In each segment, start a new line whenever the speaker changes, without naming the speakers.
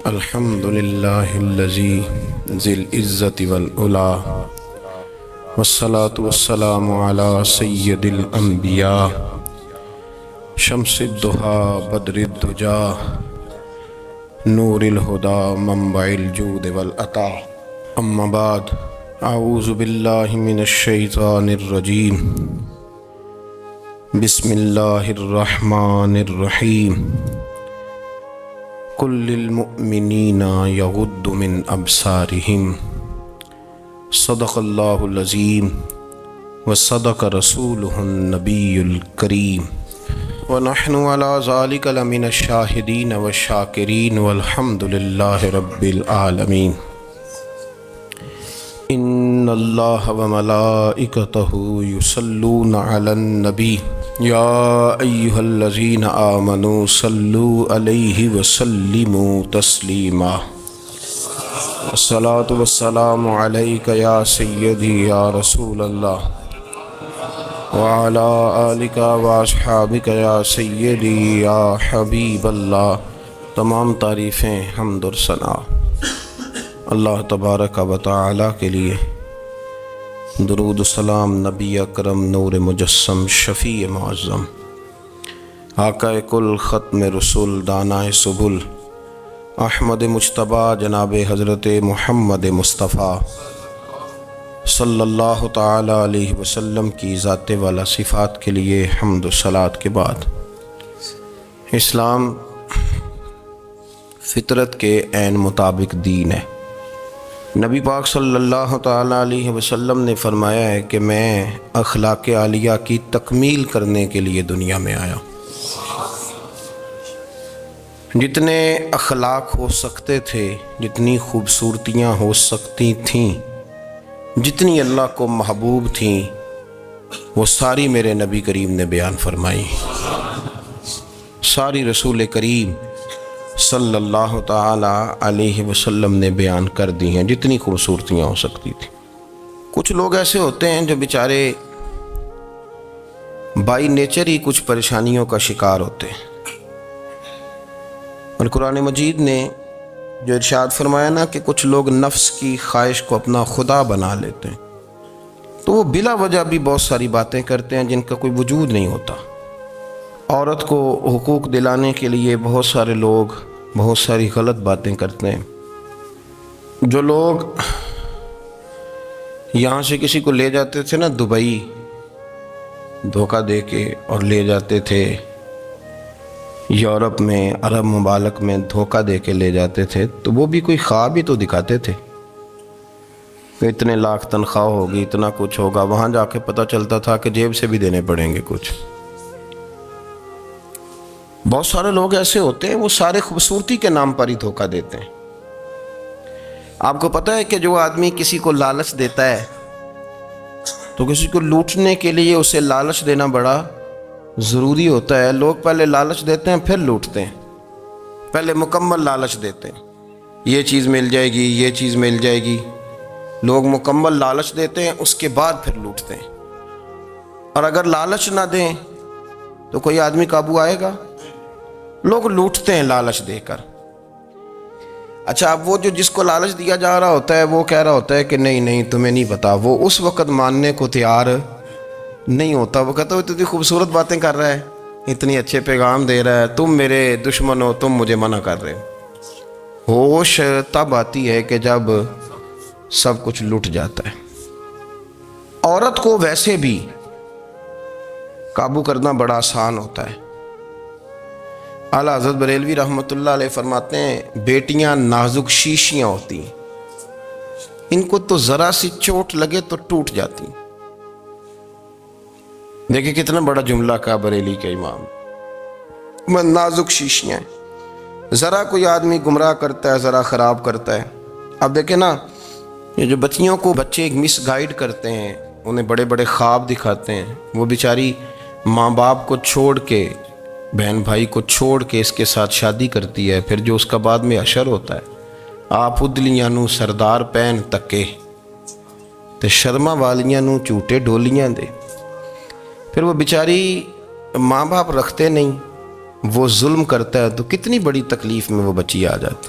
الحمد للہ الذی ذی العزت والعلا والصلاة والسلام علی سید الانبیاء شمس الضحیٰ بدر الدجا نور الہدا منبع الجود والعطا اما بعد اعوذ باللہ من الشیطان الرجیم بسم اللہ الرحمن الرحیم قل للمؤمنین یغضوا من ابصارہم صدق اللہ العظیم وصدق رسولہ النبی الکریم ونحن علی ذلک لمن الشاہدین والشاکرین والحمد للہ رب العالمین ان اللہ وملائکتہ یصلون علی النبی یا ایہا الذین آمنوا صلوا علیہ وسلموا تسلیما الصلاۃ والسلام علیک یا سیدی یا رسول اللہ وعلی آلک واصحابک یا سیدی یا حبیب اللہ۔ تمام تعریفیں حمد و ثنا اللہ تبارک و تعالی کے لیے، درود و سلام نبی اکرم نور مجسم شفیع معظم آقا کل ختم رسول دانائے سبل احمد مجتبیٰ جناب حضرت محمد مصطفیٰ صلی اللہ تعالی علیہ وسلم کی ذات والا صفات کے لیے حمد و صلات کے بعد، اسلام فطرت کے عین مطابق دین ہے۔ نبی پاک صلی اللہ تعالی علیہ وسلم نے فرمایا ہے کہ میں اخلاق عالیہ کی تکمیل کرنے کے لیے دنیا میں آیا۔ جتنے اخلاق ہو سکتے تھے، جتنی خوبصورتیاں ہو سکتی تھیں، جتنی اللہ کو محبوب تھیں، وہ ساری میرے نبی کریم نے بیان فرمائی، ساری رسول کریم صلی اللہ تعالی علیہ وسلم نے بیان کر دی ہیں، جتنی خوبصورتیاں ہو سکتی تھیں۔ کچھ لوگ ایسے ہوتے ہیں جو بیچارے بائی نیچر ہی کچھ پریشانیوں کا شکار ہوتے ہیں، اور قرآن مجید نے جو ارشاد فرمایا نا کہ کچھ لوگ نفس کی خواہش کو اپنا خدا بنا لیتے ہیں، تو وہ بلا وجہ بھی بہت ساری باتیں کرتے ہیں جن کا کوئی وجود نہیں ہوتا۔ عورت کو حقوق دلانے کے لیے بہت سارے لوگ بہت ساری غلط باتیں کرتے ہیں۔ جو لوگ یہاں سے کسی کو لے جاتے تھے نا دبئی، دھوکہ دے کے اور لے جاتے تھے یورپ میں، عرب ممالک میں دھوکہ دے کے لے جاتے تھے، تو وہ بھی کوئی خواب ہی تو دکھاتے تھے کہ اتنے لاکھ تنخواہ ہوگی، اتنا کچھ ہوگا۔ وہاں جا کے پتہ چلتا تھا کہ جیب سے بھی دینے پڑیں گے کچھ۔ بہت سارے لوگ ایسے ہوتے ہیں، وہ سارے خوبصورتی کے نام پر ہی دھوکہ دیتے ہیں۔ آپ کو پتہ ہے کہ جو آدمی کسی کو لالچ دیتا ہے تو کسی کو لوٹنے کے لیے اسے لالچ دینا بڑا ضروری ہوتا ہے۔ لوگ پہلے لالچ دیتے ہیں پھر لوٹتے ہیں، پہلے مکمل لالچ دیتے ہیں، یہ چیز مل جائے گی، یہ چیز مل جائے گی۔ لوگ مکمل لالچ دیتے ہیں، اس کے بعد پھر لوٹتے ہیں۔ اور اگر لالچ نہ دیں تو کوئی آدمی قابو آئے گا؟ لوگ لوٹتے ہیں لالچ دے کر۔ اچھا، اب وہ جو جس کو لالچ دیا جا رہا ہوتا ہے وہ کہہ رہا ہوتا ہے کہ نہیں نہیں تمہیں نہیں پتا، وہ اس وقت ماننے کو تیار نہیں ہوتا۔ وہ کہتا ہے اتنی خوبصورت باتیں کر رہا ہے، اتنی اچھے پیغام دے رہا ہے، تم میرے دشمن ہو، تم مجھے منع کر رہے ہو۔ ہوش تب آتی ہے کہ جب سب کچھ لٹ جاتا ہے۔ عورت کو ویسے بھی قابو کرنا بڑا آسان ہوتا ہے۔ اعلیٰ حضرت بریلوی رحمۃ اللہ علیہ فرماتے ہیں بیٹیاں نازک شیشیاں ہوتی ہیں، ان کو تو ذرا سی چوٹ لگے تو ٹوٹ جاتی ہیں۔ دیکھیں کتنا بڑا جملہ کہا بریلی کے امام، نازک شیشیاں ہیں۔ ذرا کوئی آدمی گمراہ کرتا ہے، ذرا خراب کرتا ہے۔ اب دیکھیں نا، یہ جو بچیوں کو بچے مس گائیڈ کرتے ہیں، انہیں بڑے بڑے خواب دکھاتے ہیں، وہ بیچاری ماں باپ کو چھوڑ کے، بہن بھائی کو چھوڑ کے اس کے ساتھ شادی کرتی ہے، پھر جو اس کا بعد میں حشر ہوتا ہے، آپ ادلیاں نو سردار پہن تکے تے شرما والیاں نو جھوٹے ڈولیاں دے۔ پھر وہ بیچاری ماں باپ رکھتے نہیں، وہ ظلم کرتا ہے تو کتنی بڑی تکلیف میں وہ بچی آ جاتی۔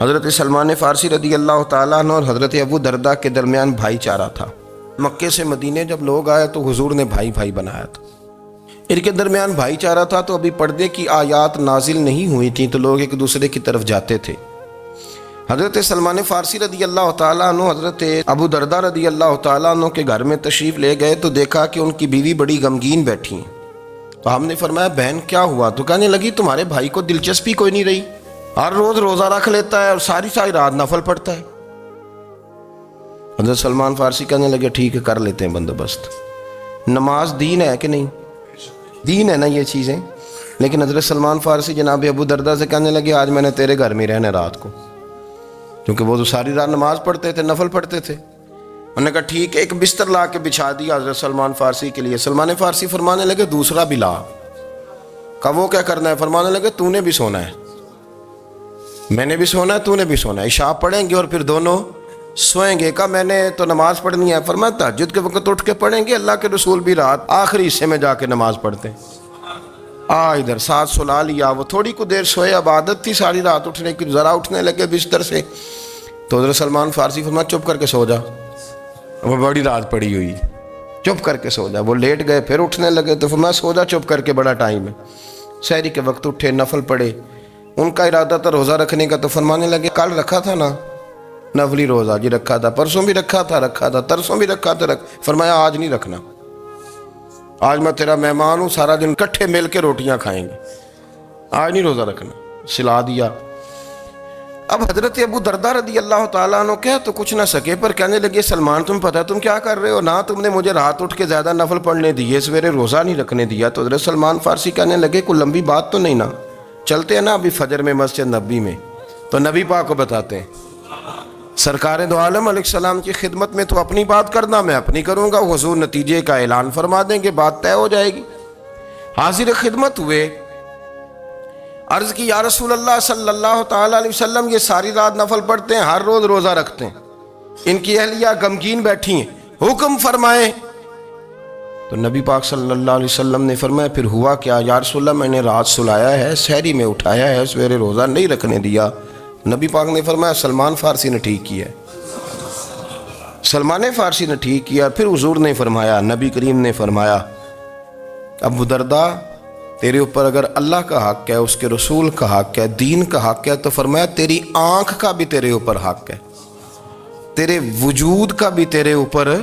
حضرت سلمان فارسی رضی اللہ تعالیٰ عنہ اور حضرت ابو دردہ کے درمیان بھائی چارہ تھا۔ مکے سے مدینے جب لوگ آئے تو حضور نے بھائی بھائی بنایا تھا، ان کے درمیان بھائی چارہ تھا، تو ابھی پردے کی آیات نازل نہیں ہوئی تھیں تو لوگ ایک دوسرے کی طرف جاتے تھے۔ حضرت سلمان فارسی رضی اللہ تعالیٰ عنہ حضرت ابو دردہ رضی اللہ تعالیٰ عنہ کے گھر میں تشریف لے گئے تو دیکھا کہ ان کی بیوی بڑی غمگین بیٹھی ہیں۔ تو ہم نے فرمایا بہن کیا ہوا؟ تو کہنے لگی تمہارے بھائی کو دلچسپی کوئی نہیں رہی، ہر روز روزہ رکھ لیتا ہے اور ساری ساری رات نفل پڑھتا ہے۔ حضرت سلمان فارسی کہنے لگے ٹھیک ہے کر لیتے ہیں بندوبست۔ نماز دین ہے کہ نہیں؟ دین ہے نا یہ چیزیں۔ لیکن حضرت سلمان فارسی جناب ابو دردہ سے کہنے لگے آج میں نے تیرے گھر میں رہنا رات کو، کیونکہ وہ تو ساری رات نماز پڑھتے تھے، نفل پڑھتے تھے۔ انہوں نے کہا ٹھیک ہے، ایک بستر لا کے بچھا دیا حضرت سلمان فارسی کے لیے۔ سلمان فارسی فرمانے لگے دوسرا بھی لا۔ کہا وہ کیا کرنا ہے؟ فرمانے لگے تو نے بھی سونا ہے، میں نے بھی سونا ہے، تو نے بھی سونا ہے، عشاء پڑھیں گے اور پھر دونوں سوئیں گے۔ کہا میں نے تو نماز پڑھنی ہے۔ فرمایا تہجد کے وقت اٹھ کے پڑھیں گے، اللہ کے رسول بھی رات آخری حصے میں جا کے نماز پڑھتے ہیں۔ ادھر ساتھ سلا لیا، وہ تھوڑی کو دیر سوئے، اب عادت تھی ساری رات اٹھنے کی، ذرا اٹھنے لگے بستر سے تو حضرت سلمان فارسی فرمایا چپ کر کے سو جا، وہ بڑی رات پڑی ہوئی، چپ کر کے سو جا۔ وہ لیٹ گئے، پھر اٹھنے لگے تو فرمایا سو جا چپ کر کے، بڑا ٹائم ہے۔ سحری کے وقت اٹھے، نفل پڑھے، ان کا ارادہ تھا روزہ رکھنے کا، تو فرمانے لگے کل رکھا تھا نا نفلی روزہ؟ جی رکھا تھا۔ پرسوں بھی رکھا تھا، ترسوں بھی رکھا تھا۔ فرمایا آج نہیں رکھنا، آج میں تیرا مہمان ہوں، سارا دن کٹھے مل کے روٹیاں کھائیں گے، آج نہیں روزہ رکھنا، سلا دیا۔ اب حضرت ابو دردہ رضی اللہ تعالیٰ عنہ کہہ تو کچھ نہ سکے، پر کہنے لگے سلمان تم پتہ تم کیا کر رہے ہو؟ نہ تم نے مجھے رات اٹھ کے زیادہ نفل پڑھنے دیے، سویرے روزہ نہیں رکھنے دیا۔ تو حضرت سلمان فارسی کہنے لگے کوئی لمبی بات تو نہیں نا، چلتے ہیں نا ابھی فجر میں مسجد نبی میں، تو نبی پاک کو بتاتے ہیں۔ سرکار دو عالم علیہ السلام کی خدمت میں تو اپنی بات کرنا، میں اپنی کروں گا، حضور نتیجے کا اعلان فرما دیں گے، بات طے ہو جائے گی۔ حاضر خدمت ہوئے، عرض کی یا رسول اللہ صلی اللہ تعالیٰ علیہ وسلم یہ ساری رات نفل پڑھتے ہیں، ہر روز روزہ رکھتے ہیں، ان کی اہلیہ غمگین بیٹھی ہیں، حکم فرمائیں۔ تو نبی پاک صلی اللہ علیہ وسلم نے فرمایا پھر ہوا کیا؟ یا رسول اللہ میں نے رات سلایا ہے، سحری میں اٹھایا ہے، سویرے روزہ نہیں رکھنے دیا۔ نبی پاک نے فرمایا سلمان فارسی نے ٹھیک کیا ہے، سلمان فارسی نے ٹھیک کیا۔ پھر حضور نے فرمایا، نبی کریم نے فرمایا ابو دردہ تیرے اوپر اگر اللہ کا حق ہے، اس کے رسول کا حق ہے، دین کا حق ہے، تو فرمایا تیری آنکھ کا بھی تیرے اوپر حق ہے، تیرے وجود کا بھی تیرے اوپر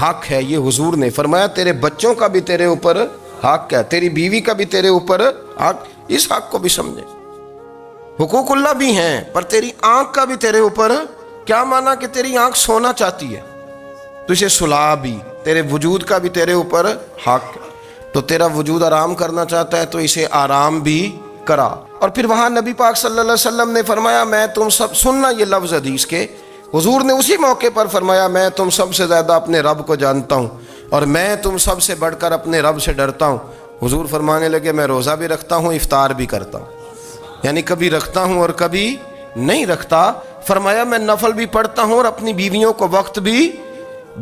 حق ہے۔ یہ حضور نے فرمایا تیرے بچوں کا بھی تیرے اوپر حق ہے، تیری بیوی کا بھی تیرے اوپر حق۔ اس حق کو بھی سمجھے، حقوق اللہ بھی ہیں، پر تیری آنکھ کا بھی تیرے اوپر کیا مانا کہ تیری آنکھ سونا چاہتی ہے تو اسے سلا بھی، تیرے وجود کا بھی تیرے اوپر حق ہے، تو تیرا وجود آرام کرنا چاہتا ہے تو اسے آرام بھی کرا۔ اور پھر وہاں نبی پاک صلی اللہ علیہ وسلم نے فرمایا میں تم سب، سننا یہ لفظ حدیث کے، حضور نے اسی موقع پر فرمایا میں تم سب سے زیادہ اپنے رب کو جانتا ہوں اور میں تم سب سے بڑھ کر اپنے رب سے ڈرتا ہوں۔ حضور فرمانے لگے میں روزہ بھی رکھتا ہوں، افطار بھی کرتا ہوں، یعنی کبھی رکھتا ہوں اور کبھی نہیں رکھتا۔ فرمایا میں نفل بھی پڑھتا ہوں اور اپنی بیویوں کو وقت بھی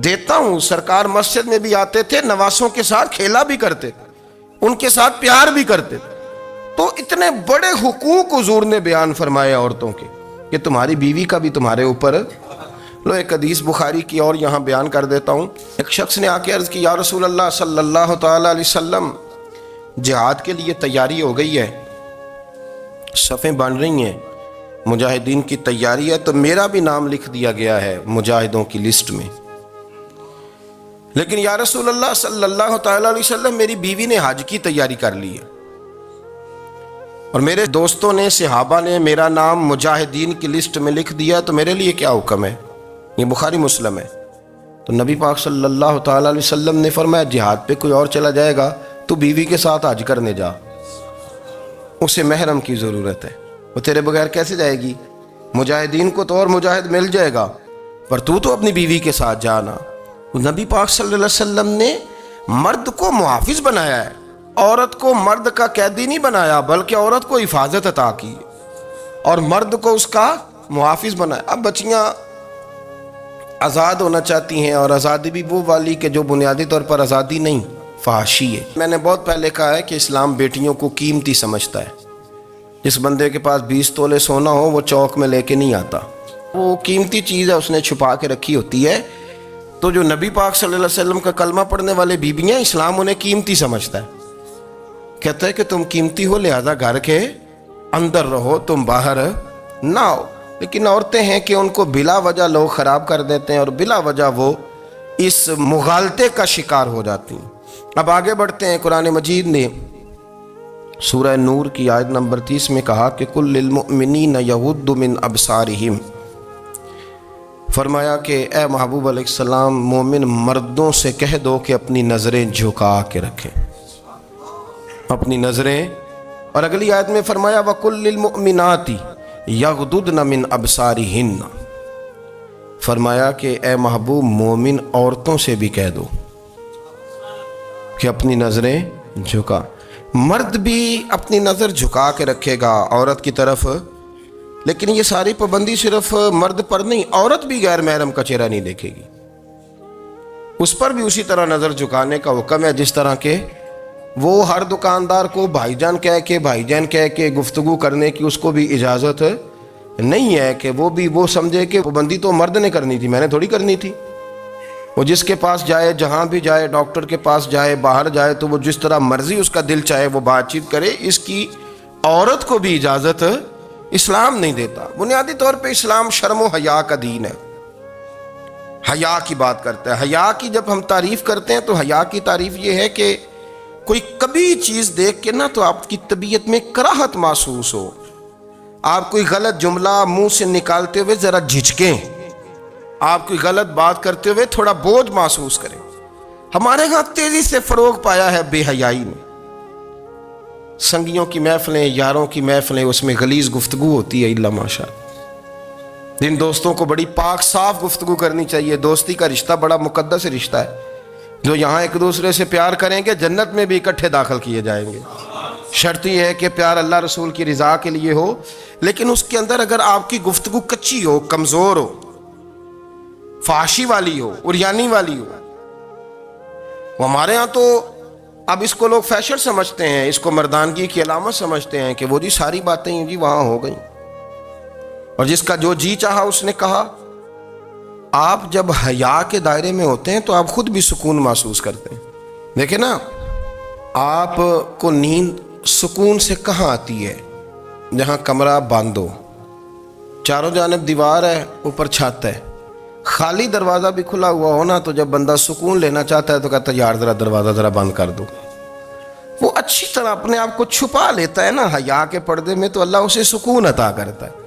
دیتا ہوں۔ سرکار مسجد میں بھی آتے تھے، نواسوں کے ساتھ کھیلا بھی کرتے تھے، ان کے ساتھ پیار بھی کرتے تھے۔ تو اتنے بڑے حقوق حضور نے بیان فرمائے عورتوں کے کہ تمہاری بیوی کا بھی تمہارے اوپر۔ لو ایک حدیث بخاری کی اور یہاں بیان کر دیتا ہوں۔ ایک شخص نے آ کے عرض کی یا رسول اللہ صلی اللہ تعالیٰ علیہ وسلم جہاد کے لیے تیاری ہو گئی ہے، صفیں بن رہی ہیں، مجاہدین کی تیاری ہے، تو میرا بھی نام لکھ دیا گیا ہے مجاہدوں کی لسٹ میں، لیکن یا رسول اللہ صلی اللہ تعالیٰ علیہ وسلم میری بیوی نے حج کی تیاری کر لی ہے اور میرے دوستوں نے، صحابہ نے میرا نام مجاہدین کی لسٹ میں لکھ دیا، تو میرے لیے کیا حکم ہے؟ یہ بخاری مسلم ہے۔ تو نبی پاک صلی اللہ تعالیٰ علیہ وسلم نے فرمایا جہاد پہ کوئی اور چلا جائے گا تو بیوی کے ساتھ حج کرنے جا، اسے محرم کی ضرورت ہے، وہ تیرے بغیر کیسے جائے گی؟ مجاہدین کو تو اور مجاہد مل جائے گا، پر تو اپنی بیوی کے ساتھ جانا۔ نبی پاک صلی اللہ علیہ وسلم نے مرد کو محافظ بنایا ہے، عورت کو مرد کا قیدی نہیں بنایا، بلکہ عورت کو حفاظت عطا کی اور مرد کو اس کا محافظ بنایا۔ اب بچیاں آزاد ہونا چاہتی ہیں، اور آزادی بھی وہ والی کہ جو بنیادی طور پر آزادی نہیں، فحاشی ہے۔ میں نے بہت پہلے کہا ہے کہ اسلام بیٹیوں کو قیمتی سمجھتا ہے، جس بندے کے پاس 20 تولے سونا ہو وہ چوک میں لے کے نہیں آتا، وہ قیمتی چیز ہے، اس نے چھپا کے رکھی ہوتی ہے۔ تو جو نبی پاک صلی اللہ علیہ وسلم کا کلمہ پڑھنے والے بیبیاں، اسلام انہیں قیمتی سمجھتا ہے، کہتا ہے کہ تم قیمتی ہو لہذا گھر کے اندر رہو، تم باہر نہ آؤ۔ لیکن عورتیں ہیں کہ ان کو بلا وجہ لوگ خراب کر دیتے ہیں اور بلا وجہ وہ اس مغالطے کا شکار ہو جاتی ہیں۔ اب آگے بڑھتے ہیں۔ قرآن مجید نے سورہ نور کی آیت نمبر 30 میں کہا کہ کل للمؤمنین یغضوا من ابصارہم، فرمایا کہ اے محبوب علیہ السلام مومن مردوں سے کہہ دو کہ اپنی نظریں جھکا کے رکھیں، اپنی نظریں۔ اور اگلی آیت میں فرمایا وَقُلْ لِلْمُؤْمِنَاتِ يَغْضُضْنَ مِنْ أَبْصَارِهِنَّ، فرمایا کہ اے محبوب مومن عورتوں سے بھی کہہ دو کہ اپنی نظریں جھکا۔ مرد بھی اپنی نظر جھکا کے رکھے گا عورت کی طرف، لیکن یہ ساری پابندی صرف مرد پر نہیں، عورت بھی غیر محرم کا چہرہ نہیں دیکھے گی، اس پر بھی اسی طرح نظر جھکانے کا حکم ہے جس طرح کہ وہ ہر دکاندار کو بھائی جان کہہ کے گفتگو کرنے کی اس کو بھی اجازت نہیں ہے کہ وہ سمجھے کہ پابندی تو مرد نے کرنی تھی، میں نے تھوڑی کرنی تھی۔ وہ جس کے پاس جائے، جہاں بھی جائے، ڈاکٹر کے پاس جائے، باہر جائے، تو وہ جس طرح مرضی اس کا دل چاہے وہ بات چیت کرے، اس کی عورت کو بھی اجازت اسلام نہیں دیتا۔ بنیادی طور پہ اسلام شرم و حیا کا دین ہے، حیا کی بات کرتا ہے۔ حیا کی جب ہم تعریف کرتے ہیں تو حیا کی تعریف یہ ہے کہ کوئی کبھی چیز دیکھ کے نہ تو آپ کی طبیعت میں کراہت محسوس ہو، آپ کوئی غلط جملہ منہ سے نکالتے ہوئے ذرا جھجکیں، آپ کوئی غلط بات کرتے ہوئے تھوڑا بوجھ محسوس کریں۔ ہمارے ہاں تیزی سے فروغ پایا ہے بے حیائی میں، سنگیوں کی محفلیں، یاروں کی محفلیں، اس میں غلیظ گفتگو ہوتی ہے الا ماشاء اللہ۔ جن دوستوں کو بڑی پاک صاف گفتگو کرنی چاہیے، دوستی کا رشتہ بڑا مقدس رشتہ ہے، جو یہاں ایک دوسرے سے پیار کریں گے جنت میں بھی اکٹھے داخل کیے جائیں گے۔ شرط یہ ہے کہ پیار اللہ رسول کی رضا کے لیے ہو، لیکن اس کے اندر اگر آپ کی گفتگو کچی ہو، کمزور ہو، فحاشی والی ہو، عریانی والی ہو، وہ ہمارے ہاں تو اب اس کو لوگ فیشن سمجھتے ہیں، اس کو مردانگی کی علامت سمجھتے ہیں کہ وہ جی ساری باتیں جی وہاں ہو گئیں، اور جس کا جو جی چاہا اس نے کہا۔ آپ جب حیا کے دائرے میں ہوتے ہیں تو آپ خود بھی سکون محسوس کرتے ہیں۔ دیکھیں نا، آپ کو نیند سکون سے کہاں آتی ہے؟ جہاں کمرہ بند ہو، چاروں جانب دیوار ہے، اوپر چھت ہے، خالی دروازہ بھی کھلا ہوا ہو نا، تو جب بندہ سکون لینا چاہتا ہے تو کہتا ہے یار ذرا دروازہ ذرا بند کر دو۔ وہ اچھی طرح اپنے آپ کو چھپا لیتا ہے نا حیا کے پردے میں، تو اللہ اسے سکون عطا کرتا ہے۔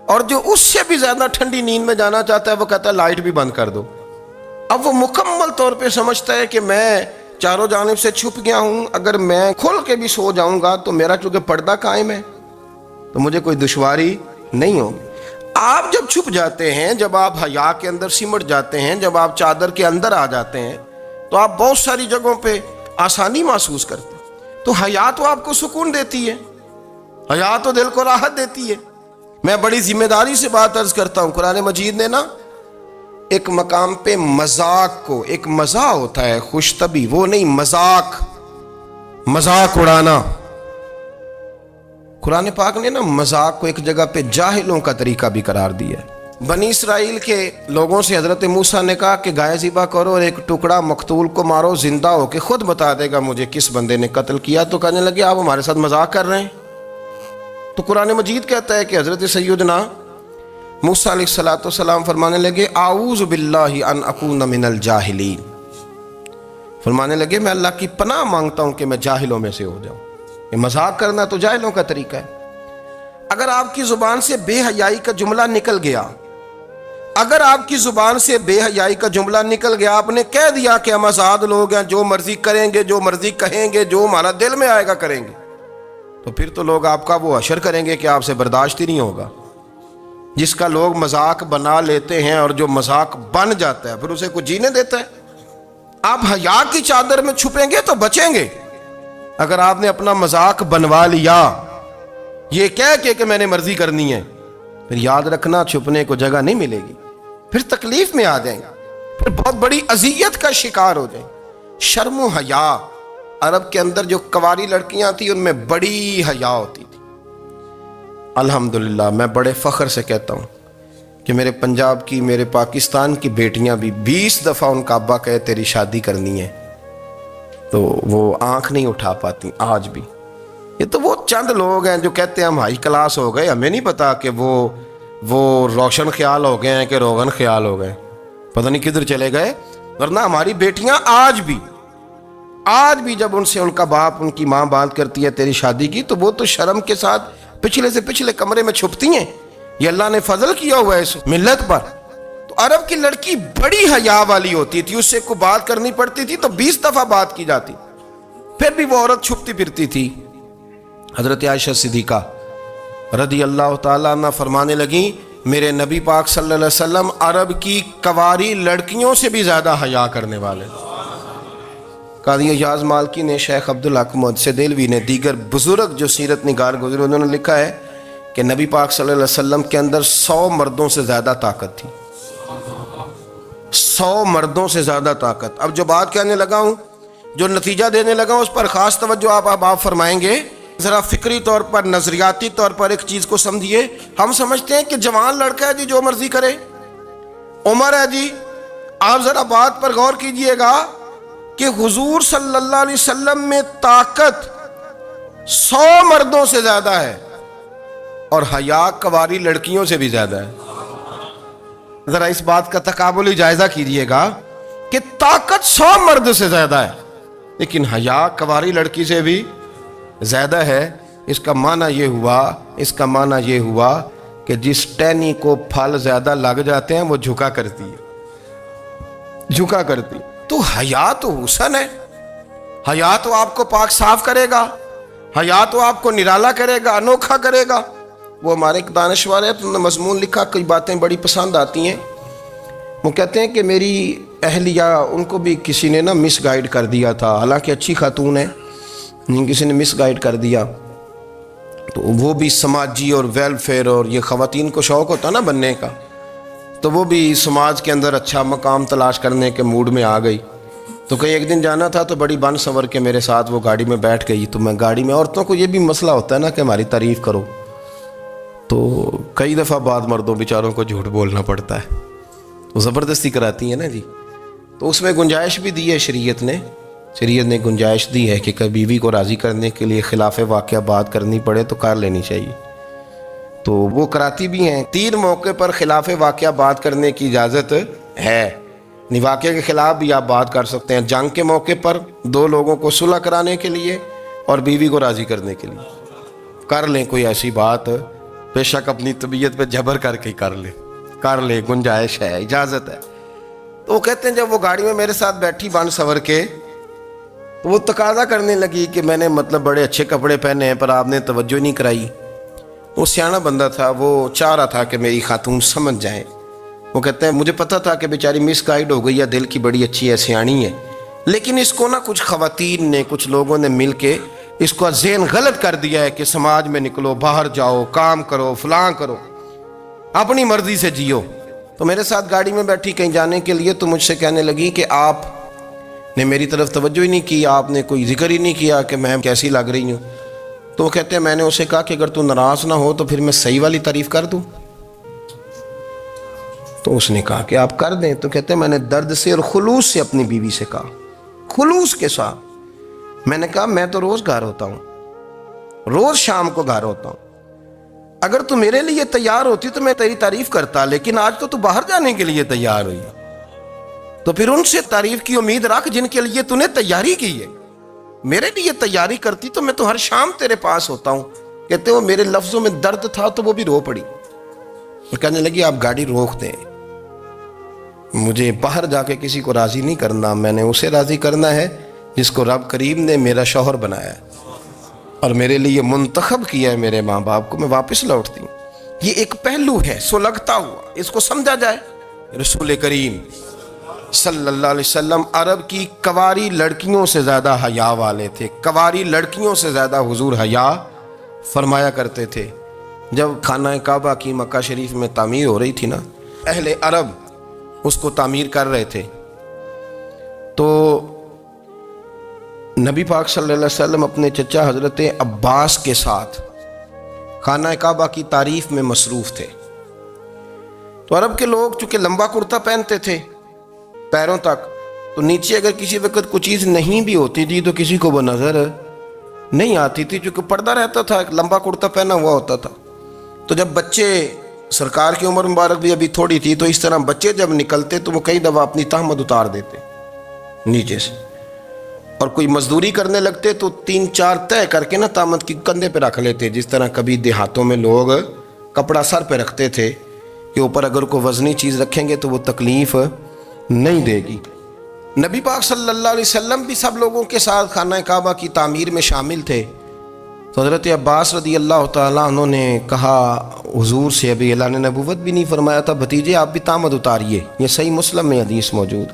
اور جو اس سے بھی زیادہ ٹھنڈی نیند میں جانا چاہتا ہے وہ کہتا ہے لائٹ بھی بند کر دو۔ اب وہ مکمل طور پہ سمجھتا ہے کہ میں چاروں جانب سے چھپ گیا ہوں، اگر میں کھل کے بھی سو جاؤں گا تو میرا چونکہ پردہ قائم ہے تو مجھے کوئی دشواری نہیں ہوگی۔ آپ جب چھپ جاتے ہیں، جب آپ حیا کے اندر سمٹ جاتے ہیں، جب آپ چادر کے اندر آ جاتے ہیں تو آپ بہت ساری جگہوں پہ آسانی محسوس کرتے ہیں۔ تو حیا تو آپ کو سکون دیتی ہے، حیا تو دل کو راحت دیتی ہے۔ میں بڑی ذمہ داری سے بات عرض کرتا ہوں، قرآن مجید نے نا ایک مقام پہ مذاق کو، ایک مزاح ہوتا ہے خوش طبی، وہ نہیں، مذاق اڑانا، قرآن پاک نے نا مذاق کو ایک جگہ پہ جاہلوں کا طریقہ بھی قرار دیا ہے۔ بنی اسرائیل کے لوگوں سے حضرت موسیٰ نے کہا کہ گائے ذبح کرو اور ایک ٹکڑا مقتول کو مارو، زندہ ہو کے خود بتا دے گا مجھے کس بندے نے قتل کیا۔ تو کہنے لگے آپ ہمارے ساتھ مذاق کر رہے ہیں۔ تو قرآن مجید کہتا ہے کہ حضرت سیدنا موسیٰ علیہ السلام فرمانے لگے اعوذ باللہ ان اکون من الجاہلین، فرمانے لگے میں اللہ کی پناہ مانگتا ہوں کہ میں جاہلوں میں سے ہو جاؤں۔ یہ مذاق کرنا تو جاہلوں کا طریقہ ہے۔ اگر آپ کی زبان سے بے حیائی کا جملہ نکل گیا، اگر آپ کی زبان سے بے حیائی کا جملہ نکل گیا، آپ نے کہہ دیا کہ ہم آزاد لوگ ہیں، جو مرضی کریں گے، جو مرضی کہیں گے، جو ہمارا دل میں آئے گا کریں گے، تو پھر تو لوگ آپ کا وہ حشر کریں گے کہ آپ سے برداشت ہی نہیں ہوگا۔ جس کا لوگ مذاق بنا لیتے ہیں اور جو مذاق بن جاتا ہے پھر اسے کوئی جینے دیتا ہے۔ آپ حیا کی چادر میں چھپیں گے تو بچیں گے۔ اگر آپ نے اپنا مذاق بنوا لیا یہ کہہ کے کہ میں نے مرضی کرنی ہے، پھر یاد رکھنا چھپنے کو جگہ نہیں ملے گی، پھر تکلیف میں آ جائیں گے، پھر بہت بڑی اذیت کا شکار ہو جائیں۔ شرم و حیا، عرب کے اندر جو کنواری لڑکیاں تھیں ان میں بڑی حیا ہوتی تھی، الحمدللہ میں بڑے فخر سے کہتا ہوں کہ میرے پنجاب کی، میرے پاکستان کی بیٹیاں بھی 20 دفعہ ان کا ابا کہے تیری شادی کرنی ہے تو وہ آنکھ نہیں اٹھا پاتی آج بھی۔ یہ تو وہ چند لوگ ہیں جو کہتے ہیں ہم ہائی کلاس ہو گئے، ہمیں نہیں پتا کہ وہ روشن خیال ہو گئے ہیں کہ روغن خیال ہو گئے، پتہ نہیں کدھر چلے گئے۔ ورنہ ہماری بیٹیاں آج بھی جب ان سے ان کا باپ، ان کی ماں بات کرتی ہے تیری شادی کی، تو وہ تو شرم کے ساتھ پچھلے سے پچھلے کمرے میں چھپتی ہیں۔ یہ اللہ نے فضل کیا ہوا ہے اس ملت پر۔ تو عرب کی لڑکی بڑی حیا والی ہوتی تھی، اس سے کوئی بات کرنی پڑتی تھی تو 20 دفعہ بات کی جاتی، پھر بھی وہ عورت چھپتی پھرتی تھی۔ حضرت عائشہ صدیقہ رضی اللہ تعالیٰ عنہ فرمانے لگیں میرے نبی پاک صلی اللہ علیہ وسلم عرب کی کواری لڑکیوں سے بھی زیادہ حیا کرنے والے۔ قاضی اعجاز مالکی نے، شیخ عبدالحق محدث دہلوی نے، دیگر بزرگ جو سیرت نگار گزرے، انہوں نے لکھا ہے کہ نبی پاک صلی اللہ علیہ وسلم کے اندر 100 مردوں سے زیادہ طاقت تھی، 100 مردوں سے زیادہ طاقت۔ اب جو بات کہنے لگا ہوں، جو نتیجہ دینے لگا ہوں، اس پر خاص توجہ آپ فرمائیں گے۔ ذرا فکری طور پر، نظریاتی طور پر ایک چیز کو سمجھیے۔ ہم سمجھتے ہیں کہ جوان لڑکا ہے جی جو مرضی کرے، عمر ہے جی۔ آپ ذرا بات پر غور کیجئے گا کہ حضور صلی اللہ علیہ وسلم میں طاقت 100 مردوں سے زیادہ ہے اور حیا کواری لڑکیوں سے بھی زیادہ ہے۔ ذرا اس بات کا تقابلی جائزہ کیجئے گا کہ طاقت 100 مرد سے زیادہ ہے لیکن حیا کواری لڑکی سے بھی زیادہ ہے۔ اس کا معنی یہ ہوا کہ جس ٹہنی کو پھل زیادہ لگ جاتے ہیں وہ جھکا کرتی۔ تو حیا تو حسن ہے، حیا تو آپ کو پاک صاف کرے گا، حیا تو آپ کو نرالا کرے گا، انوکھا کرے گا۔ وہ ہمارے ایک دانشور ہے، تو مضمون لکھا، کئی باتیں بڑی پسند آتی ہیں۔ وہ کہتے ہیں کہ میری اہلیہ، ان کو بھی کسی نے مس گائیڈ کر دیا تھا، حالانکہ اچھی خاتون ہے، کسی نے مس گائیڈ کر دیا۔ تو وہ بھی سماجی اور ویلفیئر، اور یہ خواتین کو شوق ہوتا نا بننے کا، تو وہ بھی سماج کے اندر اچھا مقام تلاش کرنے کے موڈ میں آ گئی۔ تو کہیں ایک دن جانا تھا تو بڑی بن سنور کے میرے ساتھ وہ گاڑی میں بیٹھ گئی۔ تو میں گاڑی میں، عورتوں کو یہ بھی مسئلہ ہوتا ہے نا کہ ہماری تعریف کرو، تو کئی دفعہ بعض مردوں بیچاروں کو جھوٹ بولنا پڑتا ہے، وہ زبردستی کراتی ہیں نا جی۔ تو اس میں گنجائش بھی دی ہے شریعت نے گنجائش دی ہے کہ کبھی بیوی کو راضی کرنے کے لیے خلاف واقعہ بات کرنی پڑے تو کر لینی چاہیے، تو وہ کراتی بھی ہیں۔ 3 موقع پر خلاف واقعہ بات کرنے کی اجازت ہے، واقعے کے خلاف بھی آپ بات کر سکتے ہیں۔ جنگ کے موقع پر 2 لوگوں کو صلح کرانے کے لیے اور بیوی کو راضی کرنے کے لیے کر لیں کوئی ایسی بات، بے شک اپنی طبیعت پہ جبر کر کے کر لیں، گنجائش ہے، اجازت ہے۔ تو وہ کہتے ہیں جب وہ گاڑی میں میرے ساتھ بیٹھی بن سنور کے، تو وہ تقاضا کرنے لگی کہ میں نے بڑے اچھے کپڑے پہنے ہیں پر آپ نے توجہ نہیں کرائی۔ وہ سیاںا بندہ تھا، وہ چاہ رہا تھا کہ میری خاتون سمجھ جائیں۔ وہ کہتے ہیں مجھے پتا تھا کہ بیچاری مس گائیڈ ہو گئی ہے، دل کی بڑی اچھی ہے، سیاਣੀ ہے، لیکن اس کو کچھ خواتین نے، کچھ لوگوں نے مل کے اس کو ذہن غلط کر دیا ہے کہ سماج میں نکلو، باہر جاؤ، کام کرو، فلاں کرو، اپنی مرضی سے جیو۔ تو میرے ساتھ گاڑی میں بیٹھی کہیں جانے کے لیے، تو مجھ سے کہنے لگی کہ آپ نے میری طرف توجہ ہی نہیں کی، آپ نے کوئی ذکر ہی نہیں کیا کہ میں کیسی لگ رہی ہوں۔ تو وہ کہتے ہیں میں نے اسے کہا کہ اگر تو ناراض نہ ہو تو پھر میں صحیح والی تعریف کر دوں۔ تو اس نے کہا کہ آپ کر دیں۔ تو کہتے ہیں میں نے درد سے اور خلوص سے اپنی بیوی سے کہا، خلوص کے ساتھ میں نے کہا میں تو روز گھر ہوتا ہوں، روز شام کو گھر ہوتا ہوں، اگر تو میرے لیے تیار ہوتی تو میں تیری تعریف کرتا، لیکن آج تو باہر جانے کے لیے تیار ہوئی، تو پھر ان سے تعریف کی امید رکھ جن کے لیے تو نے تیاری کی ہے۔ میرے لیے تیاری کرتی تو میں تو ہر شام تیرے پاس ہوتا ہوں۔ کہتے وہ میرے لفظوں میں درد تھا تو وہ بھی رو پڑی، اور کہنے لگی آپ گاڑی روک دیں، مجھے باہر جا کے کسی کو راضی نہیں کرنا، میں نے اسے راضی کرنا ہے جس کو رب کریم نے میرا شوہر بنایا ہے اور میرے لیے منتخب کیا ہے میرے ماں باپ کو، میں واپس لوٹتی ہوں۔ یہ ایک پہلو ہے سلگتا ہوا، اس کو سمجھا جائے۔ رسول کریم صلی اللہ علیہ وسلم عرب کی کواری لڑکیوں سے زیادہ حیا والے تھے، کواری لڑکیوں سے زیادہ حضور حیا فرمایا کرتے تھے۔ جب خانہ کعبہ کی مکہ شریف میں تعمیر ہو رہی تھی نا، اہل عرب اس کو تعمیر کر رہے تھے، تو نبی پاک صلی اللہ علیہ وسلم اپنے چچا حضرت عباس کے ساتھ خانہ کعبہ کی تعریف میں مصروف تھے۔ تو عرب کے لوگ چونکہ لمبا کرتا پہنتے تھے پیروں تک، تو نیچے اگر کسی وقت کوئی چیز نہیں بھی ہوتی تھی تو کسی کو وہ نظر نہیں آتی تھی، چونکہ پردہ رہتا تھا، ایک لمبا کرتا پہنا ہوا ہوتا تھا۔ تو جب بچے، سرکار کی عمر مبارک بھی ابھی تھوڑی تھی، تو اس طرح بچے جب نکلتے تو وہ کئی دفعہ اپنی تہمد اتار دیتے نیچے سے، اور کوئی مزدوری کرنے لگتے تو 3-4 طے کر کے نا تہمد کی کندھے پہ رکھ لیتے، جس طرح کبھی دیہاتوں میں لوگ کپڑا سر پہ رکھتے تھے کہ اوپر اگر کوئی وزنی چیز رکھیں گے تو وہ تکلیف نہیں دے گی۔ نبی پاک صلی اللہ علیہ وسلم بھی سب لوگوں کے ساتھ خانہ کعبہ کی تعمیر میں شامل تھے۔ تو حضرت عباس رضی اللہ تعالیٰ عنہ نے کہا حضور سے، ابھی اعلان نبوت بھی نہیں فرمایا تھا، بھتیجے آپ بھی تہمد اتاریے، یہ صحیح مسلم میں حدیث موجود،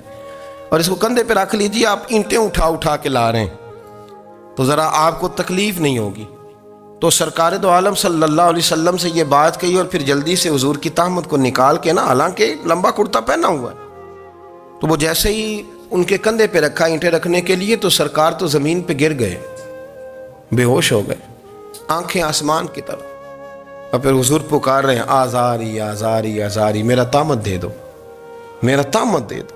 اور اس کو کندھے پہ رکھ لیجیے، آپ اینٹیں اٹھا کے لا رہے ہیں تو ذرا آپ کو تکلیف نہیں ہوگی۔ تو سرکار دو عالم صلی اللہ علیہ وسلم سے یہ بات کہی، اور پھر جلدی سے حضور کی تہمد کو نکال کے نا، حالانکہ لمبا کرتا پہنا ہوا ہے، تو وہ جیسے ہی ان کے کندھے پہ رکھا اینٹیں رکھنے کے لیے، تو سرکار تو زمین پہ گر گئے، بے ہوش ہو گئے، آنکھیں آسمان کی طرف، اور پھر حضور پکار رہے ہیں آزاری آزاری آزاری، میرا تہمد دے دو، میرا تہمد دے دو۔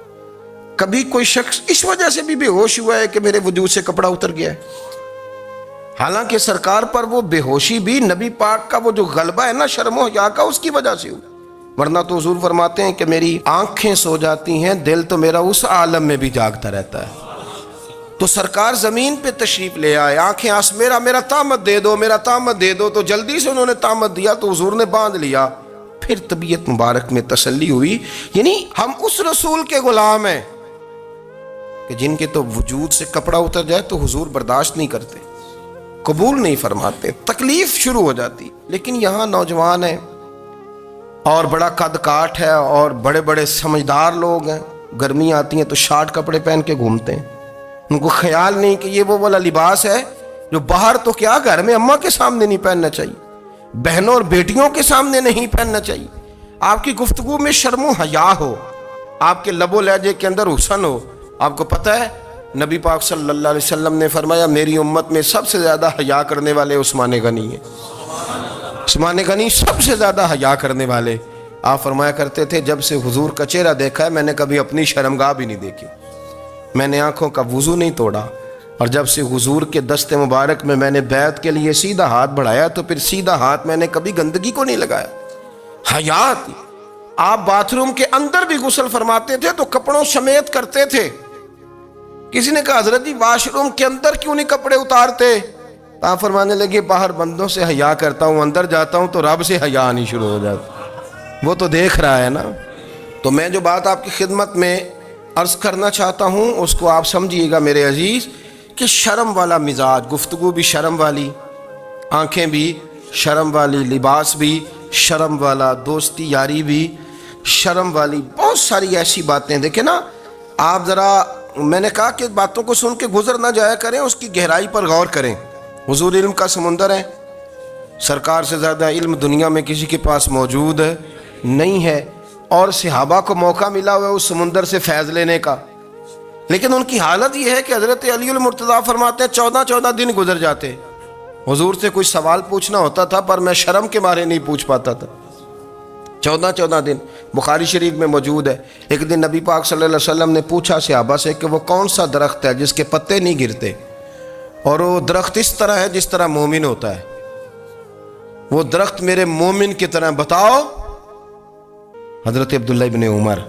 کبھی کوئی شخص اس وجہ سے بھی بے ہوش ہوا ہے کہ میرے وجود سے کپڑا اتر گیا ہے؟ حالانکہ سرکار پر وہ بے ہوشی بھی نبی پاک کا وہ جو غلبہ ہے نا شرم و حیا کا، اس کی وجہ سے ہوئی، ورنہ تو حضور فرماتے ہیں کہ میری آنکھیں سو جاتی ہیں، دل تو میرا اس عالم میں بھی جاگتا رہتا ہے۔ تو سرکار زمین پہ تشریف لے آئے، آنکھیں میرا تہمد دے دو، میرا تہمد دے دو، تو جلدی سے انہوں نے تہمد دیا، تو حضور نے باندھ لیا۔ پھر طبیعت مبارک میں تسلی ہوئی، یعنی ہم اس رسول کے غلام ہیں کہ جن کے تو وجود سے کپڑا اتر جائے تو حضور برداشت نہیں کرتے، قبول نہیں فرماتے، تکلیف شروع ہو جاتی۔ لیکن یہاں نوجوان ہیں اور بڑا قد کاٹ ہے اور بڑے بڑے سمجھدار لوگ ہیں، گرمی آتی ہیں تو شارٹ کپڑے پہن کے گھومتے ہیں، ان کو خیال نہیں کہ یہ وہ والا لباس ہے جو باہر تو کیا گھر میں اماں کے سامنے نہیں پہننا چاہیے، بہنوں اور بیٹیوں کے سامنے نہیں پہننا چاہیے، آپ کی گفتگو میں شرم و حیا ہو، آپ کے لب و لہجے کے اندر حسن ہو۔ آپ کو پتہ ہے نبی پاک صلی اللہ علیہ وسلم نے فرمایا میری امت میں سب سے زیادہ حیا کرنے والے عثمان غنی ہیں، عثمان غنی سب سے زیادہ حیا کرنے والے۔ آپ فرمایا کرتے تھے جب سے حضور کا چہرہ دیکھا ہے میں نے کبھی اپنی شرمگاہ بھی نہیں دیکھی، میں نے آنکھوں کا وضو نہیں توڑا، اور جب سے حضور کے دست مبارک میں نے بیعت کے لیے سیدھا ہاتھ بڑھایا تو پھر سیدھا ہاتھ میں نے کبھی گندگی کو نہیں لگایا۔ حیات، آپ باتھ روم کے اندر بھی غسل فرماتے تھے تو کپڑوں سمیت کرتے تھے۔ کسی نے کہا حضرت جی واش روم کے اندر کیوں نہیں کپڑے اتارتے؟ آپ فرمانے لگے باہر بندوں سے حیا کرتا ہوں، اندر جاتا ہوں تو رب سے حیا آنی شروع ہو جاتی، وہ تو دیکھ رہا ہے نا۔ تو میں جو بات آپ کی خدمت میں عرض کرنا چاہتا ہوں اس کو آپ سمجھیے گا میرے عزیز، کہ شرم والا مزاج، گفتگو بھی شرم والی، آنکھیں بھی شرم والی، لباس بھی شرم والا، دوستی یاری بھی شرم والی، بہت ساری ایسی باتیں۔ دیکھیں نا آپ ذرا، میں نے کہا کہ باتوں کو سن کے گزر نہ جایا کریں، اس کی گہرائی پر غور کریں۔ حضور علم کا سمندر ہے، سرکار سے زیادہ علم دنیا میں کسی کے پاس موجود نہیں ہے، اور صحابہ کو موقع ملا ہوا ہے اس سمندر سے فیض لینے کا، لیکن ان کی حالت یہ ہے کہ حضرت علی المرتضیٰ فرماتے ہیں 14 دن گزر جاتے، حضور سے کوئی سوال پوچھنا ہوتا تھا پر میں شرم کے مارے نہیں پوچھ پاتا تھا۔ 14 دن بخاری شریف میں موجود ہے۔ ایک دن نبی پاک صلی اللہ علیہ وسلم نے پوچھا صحابہ سے کہ وہ کون سا درخت ہے جس کے پتے نہیں گرتے، اور وہ درخت اس طرح ہے جس طرح مومن ہوتا ہے، وہ درخت میرے مومن کی طرح بتاؤ۔ حضرت عبداللہ ابن عمر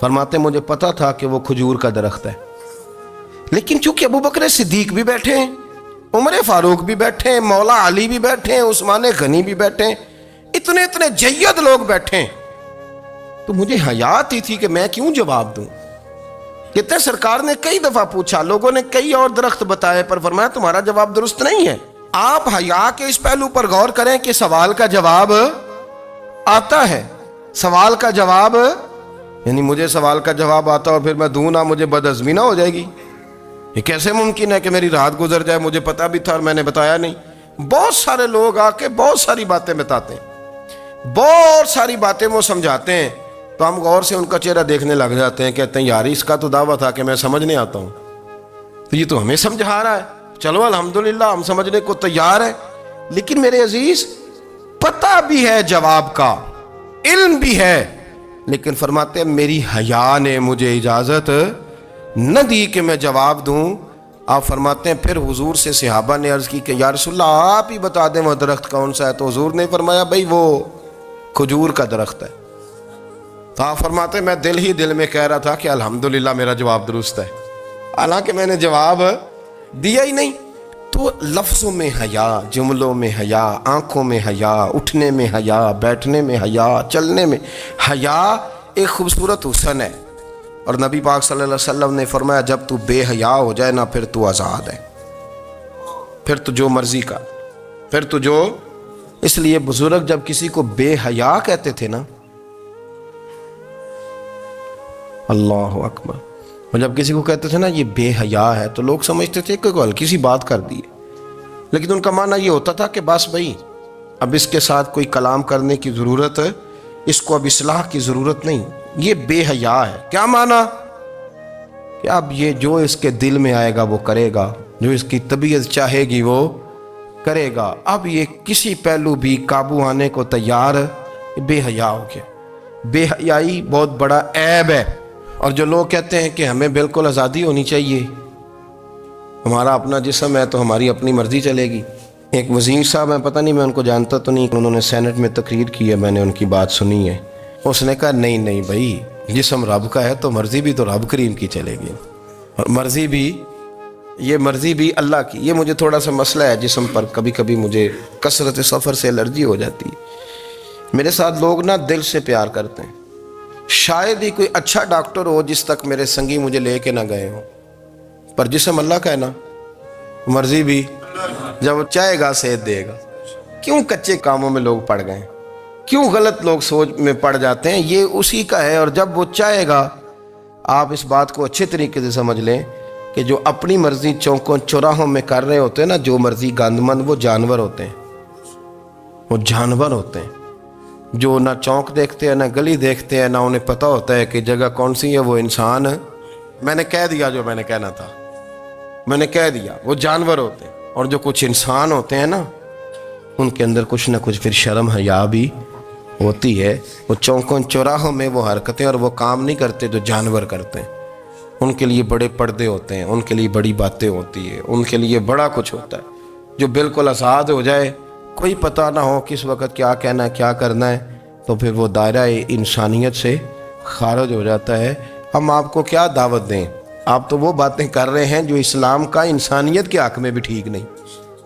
فرماتے مجھے پتا تھا کہ وہ کھجور کا درخت ہے، لیکن چونکہ ابو بکر صدیق بھی بیٹھے ہیں، عمر فاروق بھی بیٹھے ہیں، مولا علی بھی بیٹھے ہیں، عثمان غنی بھی بیٹھے ہیں، اتنے جید لوگ بیٹھے ہیں، تو مجھے حیا آتی تھی کہ میں کیوں جواب دوں۔ کہتے ہیں سرکار نے کئی دفعہ پوچھا، لوگوں نے کئی اور درخت بتائے، پر فرمایا تمہارا جواب درست نہیں ہے۔ آپ حیا کے اس پہلو پر غور کریں کہ سوال کا جواب آتا ہے، سوال کا جواب، یعنی مجھے سوال کا جواب آتا اور پھر میں دوں نہ، مجھے بدعزمی نہ ہو جائے گی؟ یہ کیسے ممکن ہے کہ میری رات گزر جائے، مجھے پتا بھی تھا اور میں نے بتایا نہیں؟ بہت سارے لوگ آ کے بہت ساری باتیں بتاتے ہیں، بہت ساری باتیں وہ سمجھاتے ہیں، تو ہم غور سے ان کا چہرہ دیکھنے لگ جاتے ہیں، کہتے ہیں یار اس کا تو دعویٰ تھا کہ میں سمجھنے آتا ہوں، تو یہ تو ہمیں سمجھا رہا ہے، چلو الحمدللہ ہم سمجھنے کو تیار ہیں۔ لیکن میرے عزیز پتہ بھی ہے جواب کا، علم بھی ہے، لیکن فرماتے ہیں میری حیا نے مجھے اجازت نہ دی کہ میں جواب دوں۔ آپ فرماتے ہیں پھر حضور سے صحابہ نے عرض کی کہ یا رسول اللہ آپ ہی بتا دیں وہ درخت کون سا ہے، تو حضور نے فرمایا بھئی وہ کھجور کا درخت ہے۔ تو آپ فرماتے ہیں میں دل ہی دل میں کہہ رہا تھا کہ الحمدللہ میرا جواب درست ہے، حالانکہ میں نے جواب دیا ہی نہیں۔ تو لفظوں میں حیا، جملوں میں حیا، آنکھوں میں حیا، اٹھنے میں حیا، بیٹھنے میں حیا، چلنے میں حیا ایک خوبصورت حسن ہے۔ اور نبی پاک صلی اللہ علیہ وسلم نے فرمایا جب تو بے حیا ہو جائے نا پھر تو آزاد ہے، پھر تو جو مرضی کا، پھر تو جو۔ اس لیے بزرگ جب کسی کو بے حیا کہتے تھے نا، اللہ اکبر، اور جب کسی کو کہتے تھے نا یہ بے حیا ہے تو لوگ سمجھتے تھے کہ کوئی ہلکی سی بات کر دی ہے، لیکن ان کا معنی یہ ہوتا تھا کہ بس بھائی اب اس کے ساتھ کوئی کلام کرنے کی ضرورت ہے، اس کو اب اصلاح کی ضرورت نہیں، یہ بے حیا ہے۔ کیا معنی کہ اب یہ جو اس کے دل میں آئے گا وہ کرے گا، جو اس کی طبیعت چاہے گی وہ کرے گا، اب یہ کسی پہلو بھی قابو آنے کو تیار، بے حیا ہو گیا۔ بے حیائی بہت بڑا عیب ہے، اور جو لوگ کہتے ہیں کہ ہمیں بالکل آزادی ہونی چاہیے، ہمارا اپنا جسم ہے تو ہماری اپنی مرضی چلے گی۔ ایک وزیر صاحب ہیں، پتہ نہیں میں ان کو جانتا تو نہیں، انہوں نے سینٹ میں تقریر کی ہے، میں نے ان کی بات سنی ہے۔ اس نے کہا نہیں نہیں بھائی، جسم رب کا ہے تو مرضی بھی تو رب کریم کی چلے گی، اور مرضی بھی اللہ کی۔ یہ مجھے تھوڑا سا مسئلہ ہے جسم پر، کبھی کبھی مجھے کثرت سفر سے الرجی ہو جاتی ہے۔ میرے ساتھ لوگ نا دل سے پیار کرتے ہیں، شاید ہی کوئی اچھا ڈاکٹر ہو جس تک میرے سنگی مجھے لے کے نہ گئے ہوں، پر جسم اللہ کا ہے نا، مرضی بھی جب وہ چاہے گا صحت دے گا۔ کیوں کچے کاموں میں لوگ پڑ گئے، کیوں غلط لوگ سوچ میں پڑ جاتے ہیں، یہ اسی کا ہے۔ اور جب وہ چاہے گا، آپ اس بات کو اچھے طریقے سے سمجھ لیں کہ جو اپنی مرضی چوکوں چوراہوں میں کر رہے ہوتے ہیں نا، جو مرضی گاندمند، وہ جانور ہوتے ہیں، وہ جانور ہوتے ہیں جو نہ چونک دیکھتے ہیں نہ گلی دیکھتے ہیں، نہ انہیں پتہ ہوتا ہے کہ جگہ کون سی ہے۔ وہ انسان، میں نے کہہ دیا جو میں نے کہنا تھا، میں نے کہہ دیا، وہ جانور ہوتے ہیں۔ اور جو کچھ انسان ہوتے ہیں نا، ان کے اندر کچھ نہ کچھ پھر شرم حیا بھی ہوتی ہے۔ وہ چوکوں چوراہوں میں وہ حرکتیں اور وہ کام نہیں کرتے جو جانور کرتے ہیں۔ ان کے لیے بڑے پردے ہوتے ہیں، ان کے لیے بڑی باتیں ہوتی ہیں، ان کے لیے بڑا کچھ ہوتا ہے۔ جو بالکل آزاد ہو جائے، کوئی پتہ نہ ہو کس وقت کیا کہنا ہے کیا کرنا ہے، تو پھر وہ دائرہ انسانیت سے خارج ہو جاتا ہے۔ ہم آپ کو کیا دعوت دیں، آپ تو وہ باتیں کر رہے ہیں جو اسلام کا انسانیت کے حق میں بھی ٹھیک نہیں،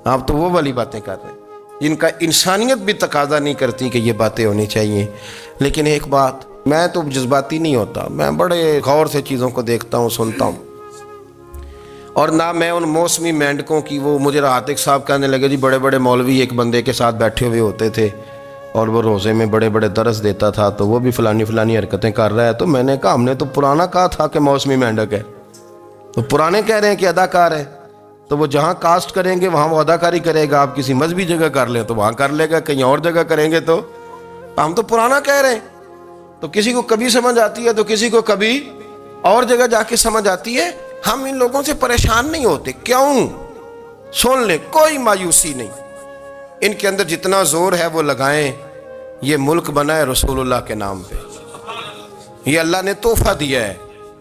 آپ تو وہ والی باتیں کر رہے ہیں جن کا انسانیت بھی تقاضا نہیں کرتی کہ یہ باتیں ہونی چاہیے۔ لیکن ایک بات، میں تو جذباتی نہیں ہوتا، میں بڑے غور سے چیزوں کو دیکھتا ہوں، سنتا ہوں، اور نہ میں ان موسمی مینڈکوں کی، وہ مجھے عاتق صاحب کہنے لگے جی بڑے بڑے مولوی ایک بندے کے ساتھ بیٹھے ہوئے ہوتے تھے اور وہ روزے میں بڑے بڑے درس دیتا تھا تو وہ بھی فلانی حرکتیں کر رہا ہے۔ تو میں نے کہا ہم نے تو پرانا کہا تھا کہ موسمی مینڈک ہے، تو پرانے کہہ رہے ہیں کہ اداکار ہے، تو وہ جہاں کاسٹ کریں گے وہاں وہ اداکاری کرے گا۔ آپ کسی مذہبی جگہ کر لیں تو وہاں کر لے گا، کہیں اور جگہ کریں گے تو ہم تو پرانا کہہ رہے ہیں۔ تو کسی کو کبھی سمجھ آتی ہے تو کسی کو کبھی اور جگہ جا کے سمجھ آتی ہے۔ ہم ان لوگوں سے پریشان نہیں ہوتے، کیوں؟ سن لیں، کوئی مایوسی نہیں، ان کے اندر جتنا زور ہے وہ لگائیں۔ یہ ملک بنا ہے رسول اللہ کے نام پہ، یہ اللہ نے تحفہ دیا ہے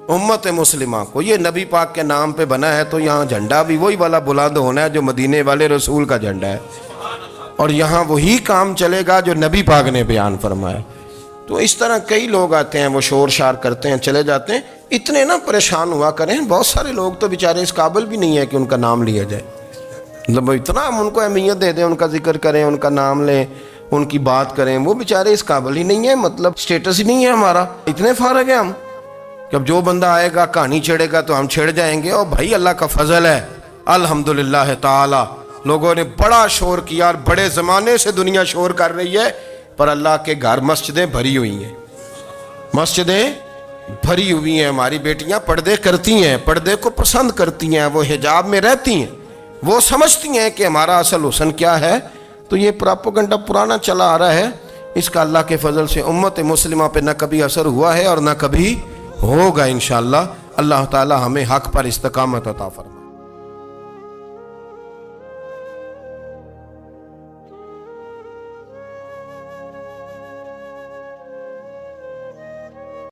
امت مسلمہ کو، یہ نبی پاک کے نام پہ بنا ہے، تو یہاں جھنڈا بھی وہی والا بلند ہونا ہے جو مدینے والے رسول کا جھنڈا ہے، اور یہاں وہی کام چلے گا جو نبی پاک نے بیان فرمایا۔ تو اس طرح کئی لوگ آتے ہیں، وہ شور شار کرتے ہیں، چلے جاتے ہیں، اتنے نہ پریشان ہوا کریں۔ بہت سارے لوگ تو بیچارے اس قابل بھی نہیں ہے کہ ان کا نام لیا جائے، مطلب اتنا ہم ان کو اہمیت دے دیں، ان کا ذکر کریں، ان کا نام لیں، ان کی بات کریں، وہ بیچارے اس قابل ہی نہیں ہے، مطلب سٹیٹس ہی نہیں ہے ہمارا، اتنے فارغ ہیں ہم کہ اب جو بندہ آئے گا کہانی چھیڑے گا تو ہم چھیڑ جائیں گے۔ اور بھائی اللہ کا فضل ہے الحمدللہ تعالی، لوگوں نے بڑا شور کیا، اور بڑے زمانے سے دنیا شور کر رہی ہے، پر اللہ کے گھر مسجدیں بھری ہوئی ہیں، مسجدیں بھری ہوئی ہیں۔ ہماری بیٹیاں پردے کرتی ہیں، پردے کو پسند کرتی ہیں، وہ حجاب میں رہتی ہیں، وہ سمجھتی ہیں کہ ہمارا اصل حسن کیا ہے۔ تو یہ پراپوگنڈا پرانا چلا آ رہا ہے، اس کا اللہ کے فضل سے امت مسلمہ پہ نہ کبھی اثر ہوا ہے اور نہ کبھی ہوگا انشاءاللہ۔ اللہ تعالی ہمیں حق پر استقامت عطا فرمائے۔